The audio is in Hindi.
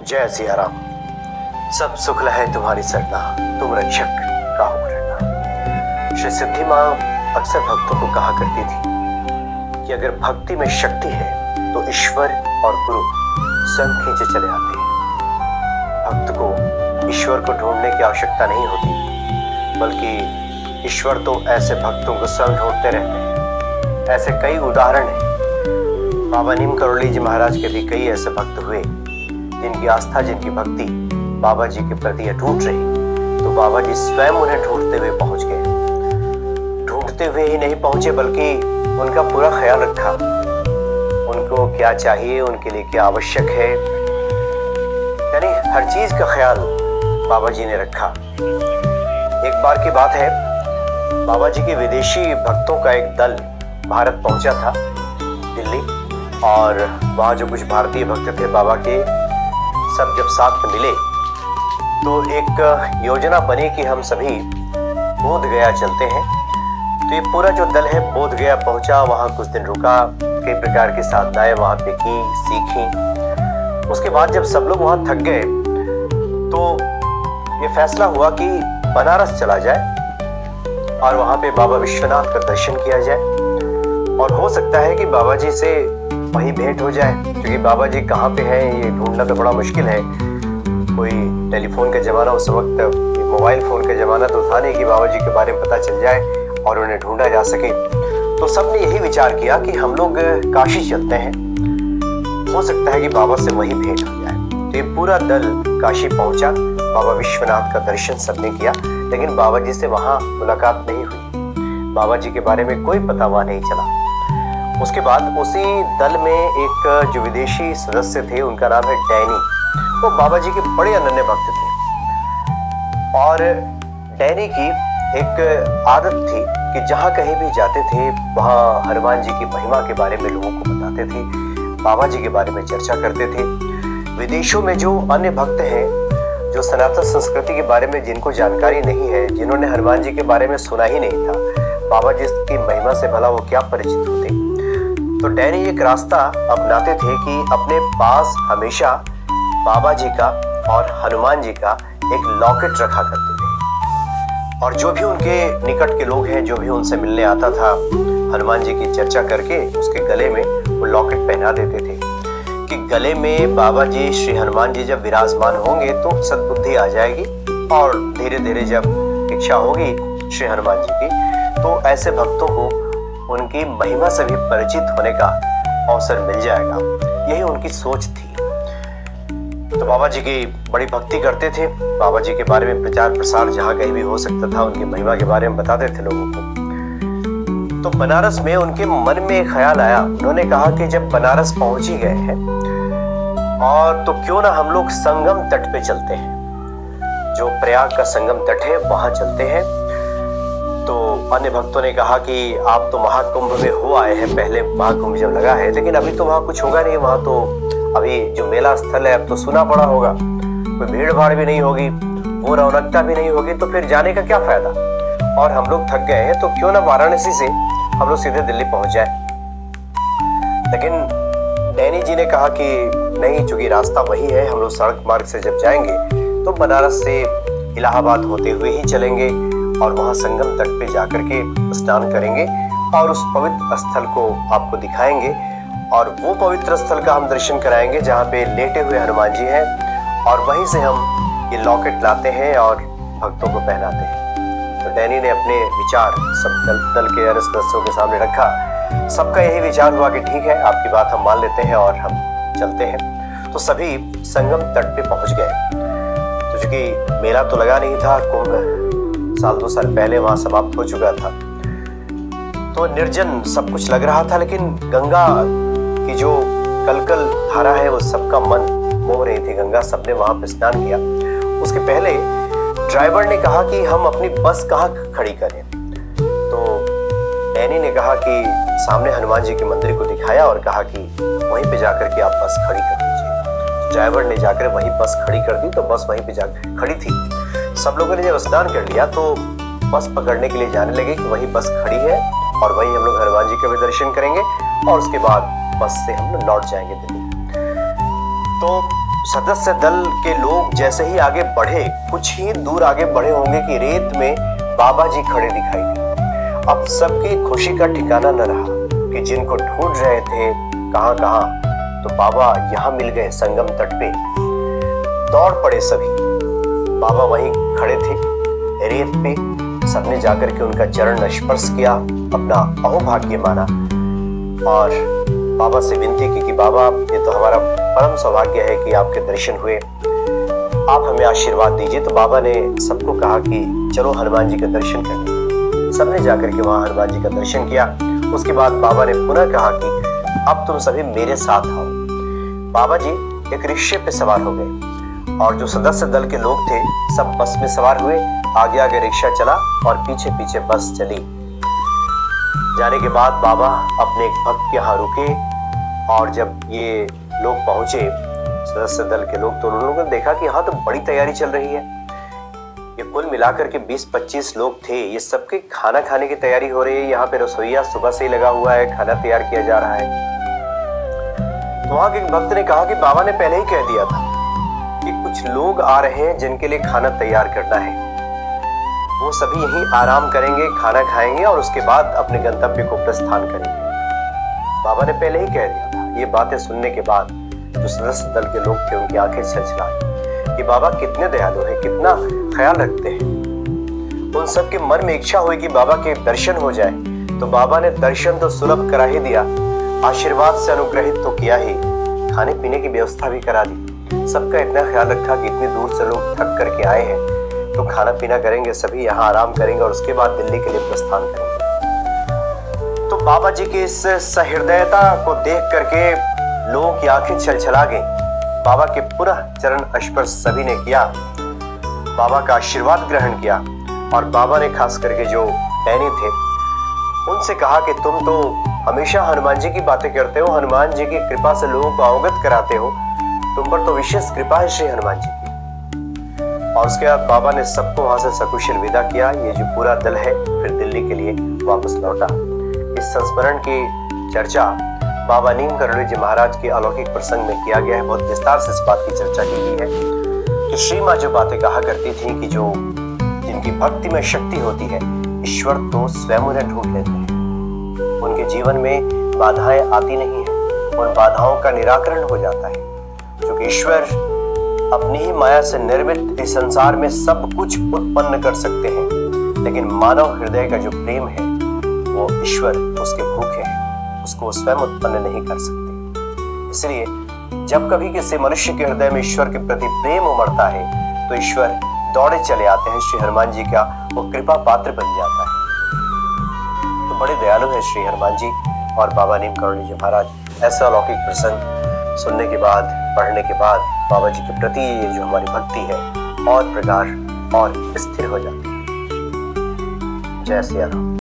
जय सिया राम। सब सुख लहे तुम्हारी सरना, तुम रक्षक काहू करना। श्री सिद्धि माँ अक्सर भक्तों को कहा करती थी कि अगर भक्ति में शक्ति है तो ईश्वर और गुरु स्वयं खींचे चले आते हैं। भक्त को ईश्वर को ढूंढने की आवश्यकता नहीं होती, बल्कि ईश्वर तो ऐसे भक्तों को स्वयं ढूंढते रहते हैं। ऐसे कई उदाहरण हैं। बाबा नीम करोली जी महाराज के भी कई ऐसे भक्त हुए जिनकी आस्था, जिनकी भक्ति बाबा जी के प्रति अटूट रही, तो बाबा जी स्वयं उन्हें ढूंढते हुए पहुंच गए। ढूंढते हुए ही नहीं पहुंचे, बल्कि उनका पूरा ख्याल रखा। उनको क्या चाहिए, उनके लिए क्या आवश्यक है, यानी हर चीज का ख्याल बाबा जी ने रखा। एक बार की बात है, बाबा जी के विदेशी भक्तों का एक दल भारत पहुंचा था, दिल्ली, और वहाँ जो कुछ भारतीय भक्त थे बाबा के, सब जब साथ में मिले तो एक योजना बनी कि हम सभी बोध गया चलते हैं। तो ये पूरा जो दल है बोध गया पहुंचा, वहाँ कुछ दिन रुका, कई प्रकार की साधनाएं वहाँ पे की, सीखी। उसके बाद जब सब लोग वहाँ थक गए तो ये फैसला हुआ कि बनारस चला जाए और वहाँ पे बाबा विश्वनाथ का दर्शन किया जाए, और हो सकता है कि बाबा जी से वहीं भेंट हो जाए, क्योंकि बाबा जी कहाँ पे हैं ये ढूंढना तो बड़ा मुश्किल है। कोई टेलीफोन का ज़माना उस वक्त, मोबाइल फ़ोन का ज़माना तो था नहीं कि बाबा जी के बारे में पता चल जाए और उन्हें ढूंढा जा सके। तो सब ने यही विचार किया कि हम लोग काशी चलते हैं, हो सकता है कि बाबा से वहीं भेंट हो जाए। तो ये पूरा दल काशी पहुंचा, बाबा विश्वनाथ का दर्शन सबने किया, लेकिन बाबा जी से वहाँ मुलाकात नहीं हुई। बाबा जी के बारे में कोई पता वहाँ नहीं चला। उसके बाद उसी दल में एक जो विदेशी सदस्य थे, उनका नाम है डैनी। वो बाबा जी के बड़े अनन्य भक्त थे, और डैनी की एक आदत थी कि जहाँ कहीं भी जाते थे वहाँ हनुमान जी की महिमा के बारे में लोगों को बताते थे, बाबा जी के बारे में चर्चा करते थे। विदेशों में जो अन्य भक्त हैं, जो सनातन संस्कृति के बारे में जिनको जानकारी नहीं है, जिन्होंने हनुमान जी के बारे में सुना ही नहीं था, बाबा जी की महिमा से भला वो क्या परिचित होते। तो डैनी एक रास्ता अपनाते थे कि अपने पास हमेशा बाबा जी का और हनुमान जी का एक लॉकेट रखा करते थे, और जो भी उनके निकट के लोग हैं, जो भी उनसे मिलने आता था, हनुमान जी की चर्चा करके उसके गले में वो लॉकेट पहना देते थे कि गले में बाबा जी, श्री हनुमान जी जब विराजमान होंगे तो सद्बुद्धि आ जाएगी, और धीरे धीरे जब इच्छा होगी श्री हनुमान जी की तो ऐसे भक्तों को उनकी महिमा से भी परिचित होने का अवसर मिल जाएगा। यही उनकी सोच थी। तो बाबा जी की बड़ी भक्ति करते थे, बाबा जी के बारे में प्रचार प्रसार जहाँ कहीं भी हो सकता था उनकी महिमा के बारे में बताते थे लोगों को। तो बनारस में उनके मन में एक ख्याल आया। उन्होंने कहा कि जब बनारस पहुंच ही गए हैं, और तो क्यों ना हम लोग संगम तट पे चलते हैं, जो प्रयाग का संगम तट है वहां चलते हैं। तो अन्य भक्तों ने कहा कि आप तो महाकुंभ में हो आए हैं, पहले महाकुंभ जब लगा है, लेकिन अभी तो वहाँ कुछ होगा नहीं। वहाँ तो अभी जो मेला स्थल है अब तो सुना पड़ा होगा, कोई भीड़ भाड़ भी नहीं होगी, वो रौनकता भी नहीं होगी, तो फिर जाने का क्या फायदा। और हम लोग थक गए हैं, तो क्यों ना वाराणसी से हम लोग सीधे दिल्ली पहुंच जाए। लेकिन डैनी जी ने कहा कि नहीं, चूंकि रास्ता वही है, हम लोग सड़क मार्ग से जब जाएंगे तो बनारस से इलाहाबाद होते हुए ही चलेंगे, और वहाँ संगम तट पे जाकर के स्नान करेंगे और उस पवित्र स्थल को आपको दिखाएंगे, और वो पवित्र स्थल का हम दर्शन कराएंगे जहाँ पे लेटे हुए हनुमान जी हैं, और वहीं से हम ये लॉकेट लाते हैं और भक्तों को पहनाते हैं। तो डैनी ने अपने विचार सब दल के अन्य सदस्यों के सामने रखा। सबका यही विचार हुआ कि ठीक है, आपकी बात हम मान लेते हैं और हम चलते हैं। तो सभी संगम तट पे पहुँच गए। तो चूंकि मेला तो लगा नहीं था, कुंभ साल 2 साल पहले वहां समाप्त हो चुका था, तो निर्जन सब कुछ लग रहा था, लेकिन गंगा की जो कलकल धारा है वो सबका मन मोह रही थी। गंगा, सबने वहां पे स्नान किया। उसके पहले ड्राइवर ने कहा कि हम अपनी बस कहाँ खड़ी करें। तो डैनी ने कहा कि सामने हनुमान जी के मंदिर को दिखाया और कहा कि वहीं पे जाकर के आप बस खड़ी कर दीजिए। ड्राइवर ने जाकर वहीं बस खड़ी कर दी। तो बस वहीं पे जाकर खड़ी थी। सब लोगों ने जब स्नान कर लिया तो बस पकड़ने के लिए जाने लगे कि वही बस खड़ी है और वहीं हम लोग हनुमान जी के भी दर्शन करेंगे और उसके बाद बस से हम लौट जाएंगे दिल्ली। तो सदस्य दल के लोग जैसे ही आगे बढ़े, कुछ ही दूर आगे बढ़े होंगे कि रेत में बाबा जी खड़े दिखाई दिए। अब सबकी खुशी का ठिकाना न रहा कि जिनको ढूंढ रहे थे कहां कहां, तो बाबा यहां मिल गए संगम तट पे। दौड़ पड़े सभी, बाबा वहीं खड़े थे रेत पे। सबने जाकर के उनका चरण स्पर्श किया, अपना अहोभाग्य माना और बाबा से विनती की कि बाबा, ये तो हमारा परम सौभाग्य है कि आपके दर्शन हुए, आप हमें आशीर्वाद दीजिए। तो बाबा ने सबको कहा कि चलो हनुमान जी का दर्शन करें। सबने जाकर के वहां हनुमान जी का दर्शन किया। उसके बाद बाबा ने पुनः कहा कि अब तुम सभी मेरे साथ आओ। बाबा जी एक रिक्शे पे सवार हो गए और जो सदस्य दल के लोग थे सब बस में सवार हुए। आगे आगे रिक्शा चला और पीछे पीछे बस चली। जाने के बाद बाबा अपने एक भक्त के यहाँ रुके और जब ये लोग पहुंचे, सदस्य दल के लोग, तो उन लोगों ने देखा कि हाँ, तो बड़ी तैयारी चल रही है। ये कुल मिलाकर के 20-25 लोग थे। ये सबके खाना खाने की तैयारी हो रही है। यहाँ पे रसोईया सुबह से ही लगा हुआ है, खाना तैयार किया जा रहा है। तो वहां के एक भक्त ने कहा कि बाबा ने पहले ही कह दिया था कि कुछ लोग आ रहे हैं जिनके लिए खाना तैयार करना है। वो सभी यहीं आराम करेंगे, खाना खाएंगे और उसके बाद अपने गंतव्य को प्रस्थान करेंगे। बाबा ने पहले ही कह दिया था। ये बातें सुनने के बाद जो सदस्य दल के लोग थे उनकी आंखें छलछलाई कि बाबा कितने दयालु हैं, कितना ख्याल रखते हैं। उन सब के मन में इच्छा हुई कि बाबा के दर्शन हो जाए, तो बाबा ने दर्शन तो सुलभ करा ही दिया, आशीर्वाद से अनुग्रहित तो किया ही, खाने पीने की व्यवस्था भी करा दी। सबका इतना ख्याल रखा कि इतनी दूर से लोग थक करके आए हैं, तो खाना पीना करेंगे, सभी यहाँ आराम करेंगे और उसके बाद दिल्ली के लिए प्रस्थान करेंगे। तो बाबा जी की इस सहृदयता को देख करके लोगों की आंखें छलछला गईं। बाबा के पुनः चरण स्पर्श सभी ने किया, बाबा का आशीर्वाद ग्रहण किया और बाबा ने खास करके जो डैनी थे उनसे कहा कि तुम तो हमेशा हनुमान जी की बातें करते हो, हनुमान जी की कृपा से लोगों को अवगत कराते हो, तुम पर तो विशेष कृपा है श्री हनुमान जी की। और उसके बाद बाबा ने सबको वहां से सकुशल विदा किया। ये जो पूरा दल है फिर दिल्ली के लिए वापस लौटा। इस संस्मरण की चर्चा बाबा नीम करौली जी महाराज के अलौकिक प्रसंग में किया गया है। बहुत विस्तार से इस बात की चर्चा की गई है कि श्री माँ जो बातें कहा करती थी कि जो जिनकी भक्ति में शक्ति होती है, ईश्वर तो स्वयं उन्हें ढूंढ लेते हैं। उनके जीवन में बाधाएं आती नहीं है, उन बाधाओं का निराकरण हो जाता है, क्योंकि ईश्वर अपनी ही माया से निर्मित इस संसार में सब कुछ उत्पन्न कर सकते हैं, लेकिन मानव हृदय का जो प्रेम है वो ईश्वर उसके भूखे हैं, उसको स्वयं उत्पन्न नहीं कर सकते। इसलिए जब कभी किसी मनुष्य के हृदय में ईश्वर के प्रति प्रेम उमड़ता है तो ईश्वर दौड़े चले आते हैं, श्री हनुमान जी का वो कृपा पात्र बन जाता है। तो बड़े दयालु है श्री हनुमान जी और बाबा नीम करौली जी महाराज। ऐसा अलौकिक प्रसंग सुनने के बाद, पढ़ने के बाद बाबा जी के प्रति ये जो हमारी भक्ति है और प्रगाढ़ और स्थिर हो जाती है। जय सिया राम।